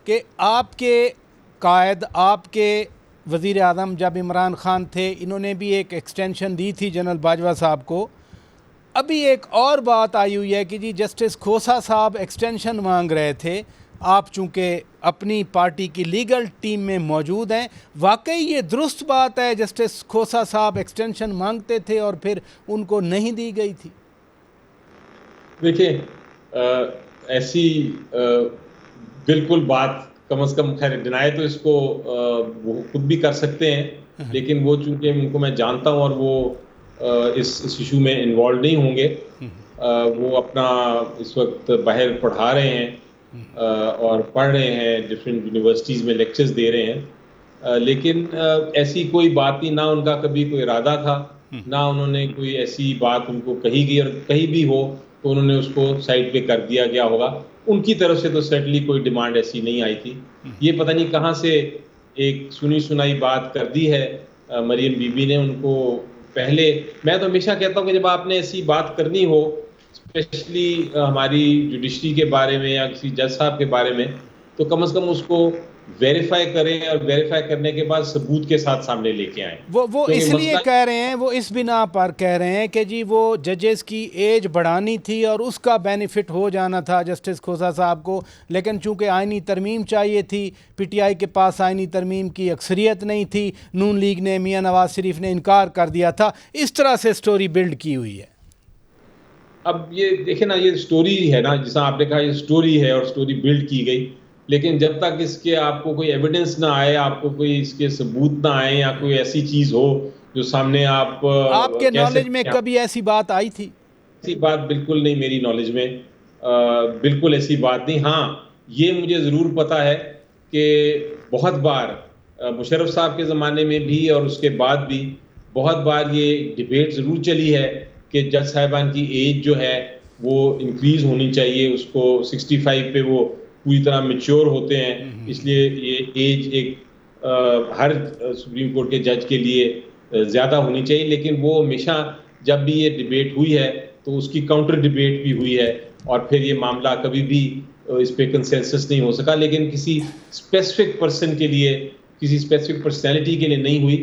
कि आपके कायद, आपके वज़ीर आज़म जब इमरान ख़ान थे, इन्होंने भी एक एक्सटेंशन दी थी जनरल बाजवा साहब को। अभी एक और बात आई हुई है कि जी जस्टिस खोसा साहब एक्सटेंशन मांग रहे थे। आप चूँकि अपनी पार्टी की लीगल टीम में मौजूद हैं, वाकई ये दुरुस्त बात है जस्टिस खोसा साहब एक्सटेंशन मांगते थे और फिर उनको नहीं दी गई थी? देखिए, ऐसी बिल्कुल बात कम से कम, खैर डिनाई तो इसको वो खुद भी कर सकते हैं, लेकिन वो चूंकि उनको मैं जानता हूं और वो इस इशू में इन्वॉल्व नहीं होंगे। वो अपना इस वक्त बाहर पढ़ा रहे हैं और पढ़ रहे हैं, डिफरेंट यूनिवर्सिटीज़ में लेक्चर्स दे रहे हैं। लेकिन ऐसी कोई बात नहीं, ना उनका कभी कोई इरादा था, ना उन्होंने कोई ऐसी बात उनको कही गई, और कहीं भी हो तो उन्होंने उसको साइड पे कर दिया गया होगा। उनकी तरफ से तो सर्टनली कोई डिमांड ऐसी नहीं आई थी। ये पता नहीं कहाँ से एक सुनी सुनाई बात कर दी है मरियम बीबी ने उनको। पहले मैं तो हमेशा कहता हूँ कि जब आपने ऐसी बात करनी हो, स्पेशली हमारी जुडिशरी के बारे में या किसी जज साहब के बारे में, तो कम से कम उसको वेरीफाई करें, और वेरीफाई करने के बाद सबूत के साथ सामने लेके आएं। वो इसलिए कह रहे हैं, वो इस बिना पर कह रहे हैं कि जी वो जजेस की एज बढ़ानी थी और उसका बेनिफिट हो जाना था जस्टिस खोसा साहब को, लेकिन चूंकि आइनी तरमीम चाहिए थी, पीटीआई के पास आइनी तरमीम की अक्सरियत नहीं थी, नून लीग ने, मियां नवाज शरीफ ने इनकार कर दिया था। इस तरह से स्टोरी बिल्ड की हुई है। अब ये देखे ना, ये स्टोरी है ना, जिसा आपने कहा ये स्टोरी है और स्टोरी बिल्ड की गई, लेकिन जब तक इसके आपको कोई एविडेंस ना आए, आपको कोई इसके सबूत ना आए, या कोई ऐसी चीज हो जो सामने आप आपके कह नॉलेज में सकते हैं। कभी ऐसी बात आई थी? ऐसी बात बिल्कुल नहीं मेरी नॉलेज में, बिल्कुल ऐसी बात नहीं। हाँ, ये मुझे ज़रूर पता है कि बहुत बार मुशर्रफ साहब के ज़माने में भी और उसके बाद भी बहुत बार ये डिबेट ज़रूर चली है कि जज साहिबान की एज जो है वो इंक्रीज़ होनी चाहिए, उसको 65 पे वो पूरी तरह मैच्योर होते हैं, इसलिए ये एज एक हर सुप्रीम कोर्ट के जज के लिए ज़्यादा होनी चाहिए। लेकिन वो हमेशा जब भी ये डिबेट हुई है तो उसकी काउंटर डिबेट भी हुई है, और फिर ये मामला कभी भी इस पे कंसेंसस नहीं हो सका। लेकिन किसी स्पेसिफिक पर्सन के लिए, किसी स्पेसिफिक पर्सनैलिटी के लिए नहीं हुई।